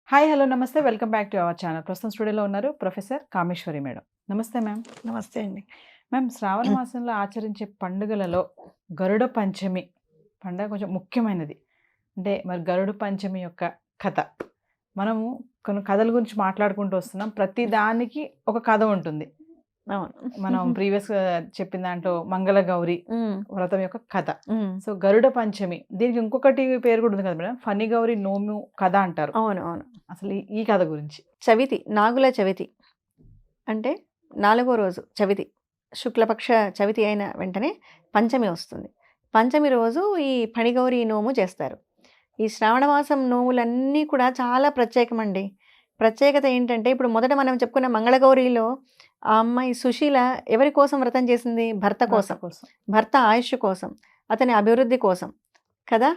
Hi, hello, నమస్తే. Welcome back to our channel. ప్రస్తుతం స్టూడియోలో ఉన్నారు ప్రొఫెసర్ కామేశ్వరి మేడం. నమస్తే మ్యామ్. నమస్తే అండి. మ్యామ్, శ్రావణ మాసంలో ఆచరించే పండుగలలో గరుడ పంచమి పండుగ కొంచెం ముఖ్యమైనది. అంటే మరి గరుడ పంచమి యొక్క కథ మనము కొన్ని కథల గురించి మాట్లాడుకుంటూ వస్తున్నాం. ప్రతి దానికి ఒక కథ ఉంటుంది. అవును. మనం ప్రీవియస్ చెప్పిన దాంట్లో మంగళగౌరి హ్మ్. వ్రతం యొక్క కథ. హ్మ్. సో గరుడ పంచమి, దీనికి ఇంకొకటి పేరు కూడా ఉంది కదా మేడం, ఫణి గౌరి నోము కథ అంటారు. అవును. అవును. అసలు ఈ కథ గురించి. చవితి, నాగుల చవితి అంటే 4వ రోజు చవితి. శుక్లపక్ష చవితి అయిన వెంటనే పంచమి వస్తుంది. పంచమి రోజు ఈ ఫణిగౌరి నోము చేస్తారు. ఈ శ్రావణ మాసం నోములన్నీ కూడా చాలా ప్రత్యేకమండి. ప్రత్యేకత ఏంటంటే, ఇప్పుడు మొదట మనం చెప్పుకున్న మంగళగౌరిలో ఆ అమ్మాయి సుశీల ఎవరి కోసం వ్రతం చేసింది? భర్త కోసం. భర్త ఆయుష్ కోసం, అతని అభివృద్ధి కోసం కదా.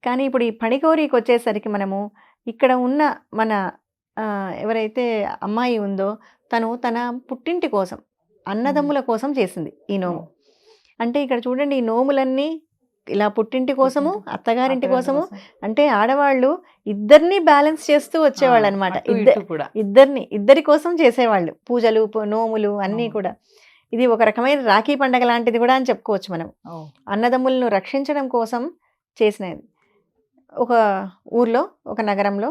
కానీ ఇప్పుడు ఈ ఫణిగౌరికి వచ్చేసరికి మనము ఇక్కడ ఉన్న మన ఎవరైతే అమ్మాయి ఉందో తను తన పుట్టింటి కోసం, అన్నదమ్ముల కోసం చేసింది ఈ నోము. అంటే ఇక్కడ చూడండి, ఈ నోములన్నీ ఇలా పుట్టింటి కోసము, అత్తగారింటి కోసము, అంటే ఆడవాళ్ళు ఇద్దరిని బ్యాలెన్స్ చేస్తూ వచ్చేవాళ్ళు అనమాట. ఇద్దరి కోసం చేసేవాళ్ళు పూజలు, నోములు అన్నీ కూడా. ఇది ఒక రకమైన రాఖీ పండగ లాంటిది కూడా అని చెప్పుకోవచ్చు మనం. అన్నదమ్ములను రక్షించడం కోసం చేసినది. ఒక ఊర్లో, ఒక నగరంలో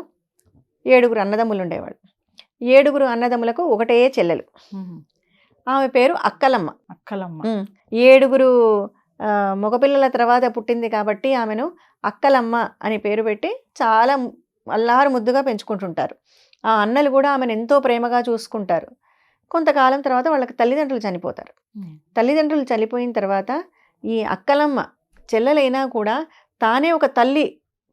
7 అన్నదమ్ములు ఉండేవాళ్ళు. 7 అన్నదమ్ములకు ఒకటే చెల్లెలు. ఆమె పేరు అక్కలమ్మ. 7 మగపిల్లల తర్వాత పుట్టింది కాబట్టి ఆమెను అక్కలమ్మ అని పేరు పెట్టి చాలా అల్లారు ముద్దుగా పెంచుకుంటుంటారు. ఆ అన్నలు కూడా ఆమెను ఎంతో ప్రేమగా చూసుకుంటారు. కొంతకాలం తర్వాత వాళ్ళకి తల్లిదండ్రులు చనిపోతారు. తల్లిదండ్రులు చనిపోయిన తర్వాత ఈ అక్కలమ్మ చెల్లెలైనా కూడా తానే ఒక తల్లి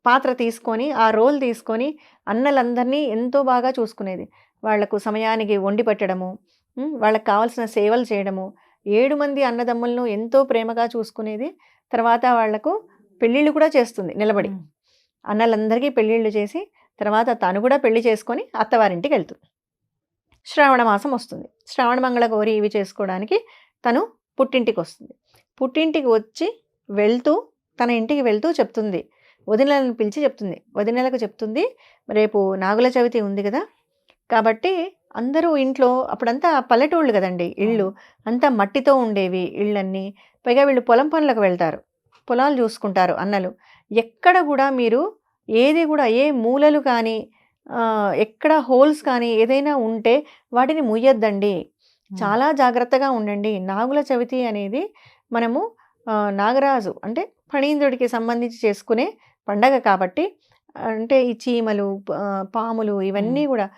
పాత్ర తీసుకొని, ఆ రోల్ తీసుకొని అన్నలందరినీ ఎంతో బాగా చూసుకునేది. వాళ్లకు సమయానికి వండి పెట్టడము, వాళ్ళకి కావాల్సిన సేవలు చేయడము, 7 మంది అన్నదమ్ములను ఎంతో ప్రేమగా చూసుకునేది. తర్వాత వాళ్లకు పెళ్ళిళ్ళు కూడా చేస్తుంది నిలబడి. అన్నలందరికీ పెళ్ళిళ్ళు చేసి తర్వాత తను కూడా పెళ్లి చేసుకొని అత్తవారింటికి వెళ్తుంది. శ్రావణ మాసం వస్తుంది. శ్రావణ మంగళ గౌరి ఇవి చేసుకోవడానికి తను పుట్టింటికి వస్తుంది. పుట్టింటికి వచ్చి వెళ్తూ, తన ఇంటికి వెళ్తూ చెప్తుంది, వదినలను పిలిచి చెప్తుంది. వదినలకు చెప్తుంది, రేపు నాగుల చవితి ఉంది కదా, కాబట్టి అందరూ ఇంట్లో, అప్పుడంతా పల్లెటూళ్ళు కదండి ఇళ్ళు, అంతా మట్టితో ఉండేవి ఇళ్ళన్నీ. పైగా వీళ్ళు పొలం పనులకు వెళ్తారు, పొలాలు చూసుకుంటారు అన్నలు. ఎక్కడ కూడా మీరు ఏది కూడా, ఏ మూలలు కానీ, ఎక్కడ హోల్స్ కానీ ఏదైనా ఉంటే వాటిని ముయ్యొద్దండి. చాలా జాగ్రత్తగా ఉండండి. నాగుల చవితి అనేది మనము నాగరాజు అంటే ఫణీంద్రుడికి సంబంధించి చేసుకునే పండగ కాబట్టి, అంటే ఈ చీమలు, పాములు ఇవన్నీ కూడా,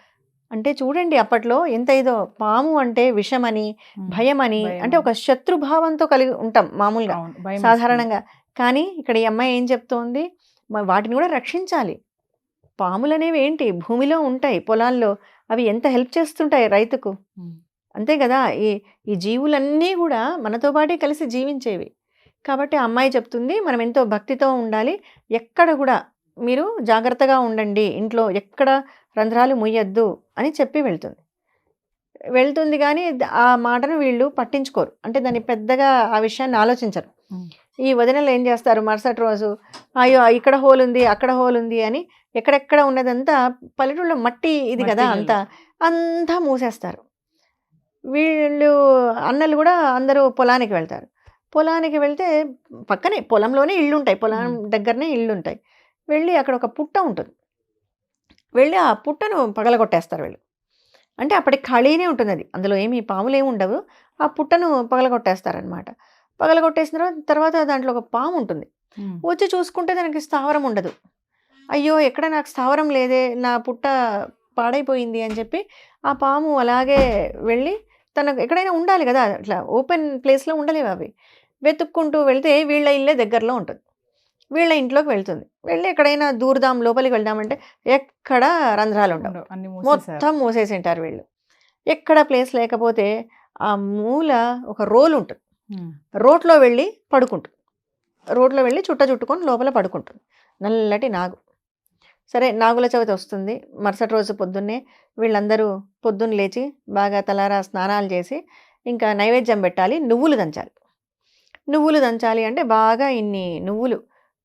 అంటే చూడండి అప్పట్లో ఎంత ఇదో. పాము అంటే విషమని, భయమని, అంటే ఒక శత్రుభావంతో కలిగి ఉంటాం మామూలుగా సాధారణంగా. కానీ ఇక్కడ ఈ అమ్మాయి ఏం చెప్తోంది, వాటిని కూడా రక్షించాలి. పాములు అనేవి ఏంటి, భూమిలో ఉంటాయి, పొలాల్లో. అవి ఎంత హెల్ప్ చేస్తుంటాయి రైతుకు, అంతే కదా. ఈ జీవులన్నీ కూడా మనతో పాటే కలిసి జీవించేవి. కాబట్టి అమ్మాయి చెప్తుంది, మనం ఎంతో భక్తితో ఉండాలి, ఎక్కడ కూడా మీరు జాగ్రత్తగా ఉండండి, ఇంట్లో ఎక్కడ రంధ్రాలు ముయ్యొద్దు అని చెప్పి వెళ్తుంది. కానీ ఆ మాటను వీళ్ళు పట్టించుకోరు. అంటే దాన్ని పెద్దగా ఆ విషయాన్ని ఆలోచించరు. ఈ వదినలు ఏం చేస్తారు, మరుసటి రోజు అయ్యో ఇక్కడ హోల్ ఉంది, అక్కడ హోల్ ఉంది అని ఎక్కడెక్కడ ఉన్నదంతా పల్లెటూళ్ళలో మట్టి ఇది కదా, అంతా మూసేస్తారు. వీళ్ళు అన్నలు కూడా అందరూ పొలానికి వెళ్తారు. పొలానికి వెళ్తే పక్కనే పొలంలోనే ఇళ్ళు ఉంటాయి, పొలం దగ్గరనే ఇళ్ళు ఉంటాయి. వెళ్ళి అక్కడ ఒక పుట్ట ఉంటుంది, వెళ్ళి ఆ పుట్టను పగలగొట్టేస్తారు వీళ్ళు. అంటే అప్పటికి ఖాళీనే ఉంటుంది అది, అందులో ఏమి పాములు ఏమి ఉండవు. ఆ పుట్టను పగలగొట్టేస్తారనమాట. పగలగొట్టేసిన తర్వాత దాంట్లో ఒక పాము ఉంటుంది. వచ్చి చూసుకుంటే దానికి స్థావరం ఉండదు. అయ్యో ఎక్కడ నాకు స్థావరం లేదే, నా పుట్ట పాడైపోయింది అని చెప్పి ఆ పాము అలాగే వెళ్ళి తనకు ఎక్కడైనా ఉండాలి కదా, అట్లా ఓపెన్ ప్లేస్లో ఉండలేవు అవి. వెతుక్కుంటూ వెళ్తే వీళ్ళ ఇల్లే దగ్గరలో ఉంటుంది. వీళ్ళ ఇంట్లోకి వెళ్తుంది. వెళ్ళి ఎక్కడైనా దూరదాం, లోపలికి వెళ్దామంటే ఎక్కడ రంధ్రాలు ఉండవు, మొత్తం మూసేసి ఉంటారు వీళ్ళు. ఎక్కడ ప్లేస్ లేకపోతే ఆ మూల ఒక రోల్ ఉంటుంది, రోట్లో వెళ్ళి పడుకుంటుంది. రోట్లో వెళ్ళి చుట్టుకొని లోపల పడుకుంటుంది, నల్లటి నాగు. సరే, నాగుల చవితి వస్తుంది. మరుసటి రోజు పొద్దున్నే వీళ్ళందరూ పొద్దున్న లేచి బాగా తలారా స్నానాలు చేసి ఇంకా నైవేద్యం పెట్టాలి. నువ్వులు దంచాలి అంటే బాగా ఇన్ని నువ్వులు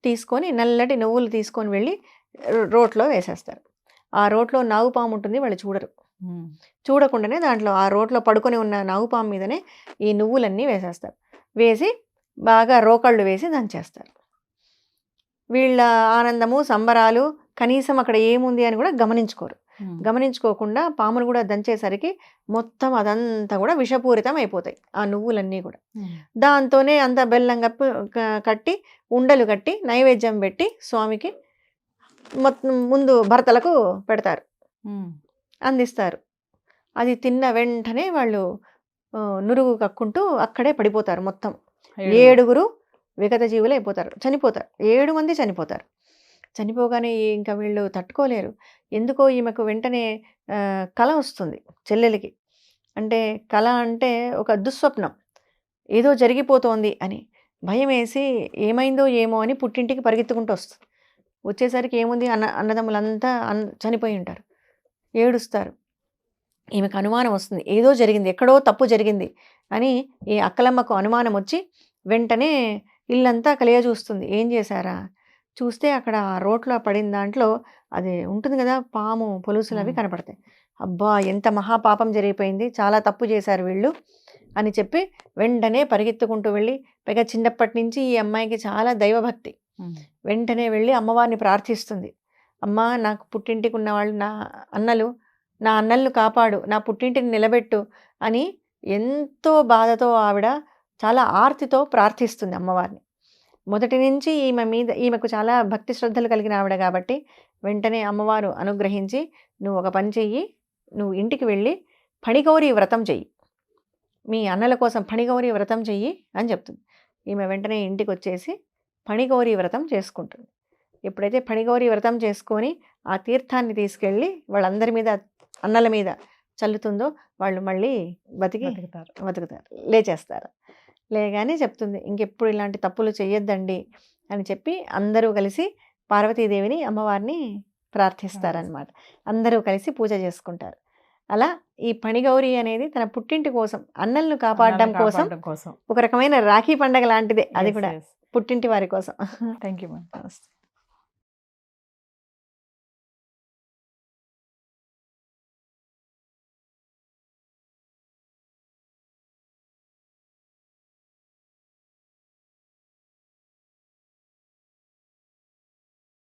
తీసుకొని, నల్లటి నువ్వులు తీసుకొని వెళ్ళి రోట్లో వేసేస్తారు. ఆ రోట్లో నాగుపాము ఉంటుంది, వాళ్ళు చూడరు. ఉమ్. చూడకుండానే దాంట్లో ఆ రోట్లో పడుకొని ఉన్న నాగుపాము మీదనే ఈ నువ్వులన్నీ వేసేస్తారు. వేసి బాగా రోకళ్ళు వేసి దంచేస్తారు. వీళ్ళ ఆనందము, సంబరాలు కనీసం అక్కడ ఏముంది అని కూడా గమనించుకోరు. ఉమ్. గమనించుకోకుండా పామును కూడా దంచేసరికి మొత్తం అదంతా కూడా విషపూరితం అయిపోతాయి ఆ నువ్వులన్నీ కూడా. ఉమ్. దాంతోనే అంత బెల్లం కట్టి ఉండలు కట్టి నైవేద్యం పెట్టి స్వామికి మొత్తం ముందు భర్తలకు పెడతారు, ఉమ్. అందిస్తారు. అది తిన్న వెంటనే వాళ్ళు నురుగు కక్కుంటూ అక్కడే పడిపోతారు. మొత్తం 7 విగత జీవులు అయిపోతారు, చనిపోతారు. 7 మంది చనిపోతారు. చనిపోగానే ఇంకా వీళ్ళు తట్టుకోలేరు. ఎందుకో ఈమెకు వెంటనే కల వస్తుంది చెల్లెలికి. అంటే కల అంటే ఒక దుస్వప్నం, ఏదో జరిగిపోతోంది అని భయం వేసి ఏమైందో ఏమో అని పుట్టింటికి పరిగెత్తుకుంటూ వస్తుంది. వచ్చేసరికి ఏముంది, అన్నదమ్ములంతా చనిపోయి ఉంటారు. ఏడుస్తారు. ఈమెకు అనుమానం వస్తుంది, ఏదో జరిగింది, ఎక్కడో తప్పు జరిగింది అని ఈ అక్కలమ్మకు అనుమానం వచ్చి వెంటనే ఇల్లంతా కలియ చూస్తుంది. ఏం చేశారా చూస్తే అక్కడ రోట్లో పడిన దాంట్లో అది ఉంటుంది కదా, పాము పొలుసులు అవి కనపడతాయి. అబ్బా ఎంత మహాపాపం జరిగిపోయింది, చాలా తప్పు చేశారు వీళ్ళు అని చెప్పి వెంటనే పరిగెత్తుకుంటూ వెళ్ళి, పైగా చిన్నప్పటి నుంచి ఈ అమ్మాయికి చాలా దైవభక్తి, వెంటనే వెళ్ళి అమ్మవారిని ప్రార్థిస్తుంది. అమ్మా, నాకు పుట్టింటికి ఉన్నవాళ్ళు నా అన్నలను కాపాడు, నా పుట్టింటిని నిలబెట్టు అని ఎంతో బాధతో ఆవిడ చాలా ఆర్తితో ప్రార్థిస్తుంది అమ్మవారిని. మొదటి నుంచి ఈమెకు చాలా భక్తి శ్రద్ధలు కలిగిన ఆవిడ కాబట్టి వెంటనే అమ్మవారు అనుగ్రహించి, నువ్వు ఒక పని చెయ్యి, నువ్వు ఇంటికి వెళ్ళి ఫణిగౌరి వ్రతం చెయ్యి, మీ అన్నల కోసం ఫణిగౌరి వ్రతం చెయ్యి అని చెప్తుంది. ఈమె వెంటనే ఇంటికి వచ్చేసి ఫణిగౌరి వ్రతం చేసుకుంటుంది. ఎప్పుడైతే ఫణిగౌరి వ్రతం చేసుకొని ఆ తీర్థాన్ని తీసుకెళ్ళి వాళ్ళందరి మీద, అన్నల మీద చల్లుతుందో వాళ్ళు మళ్ళీ బతుకుతారు, లేచేస్తారు. లేగానే చెప్తుంది, ఇంకెప్పుడు ఇలాంటి తప్పులు చెయ్యొద్దండి అని చెప్పి అందరూ కలిసి పార్వతీదేవిని, అమ్మవారిని ప్రార్థిస్తారనమాట. అందరూ కలిసి పూజ చేసుకుంటారు. అలా ఈ ఫణిగౌరి అనేది తన పుట్టింటి కోసం, అన్నలను కాపాడడం కోసం ఒక రకమైన రాఖీ పండగ లాంటిదే అది కూడా, పుట్టింటి వారి కోసం. Thank you ma'am.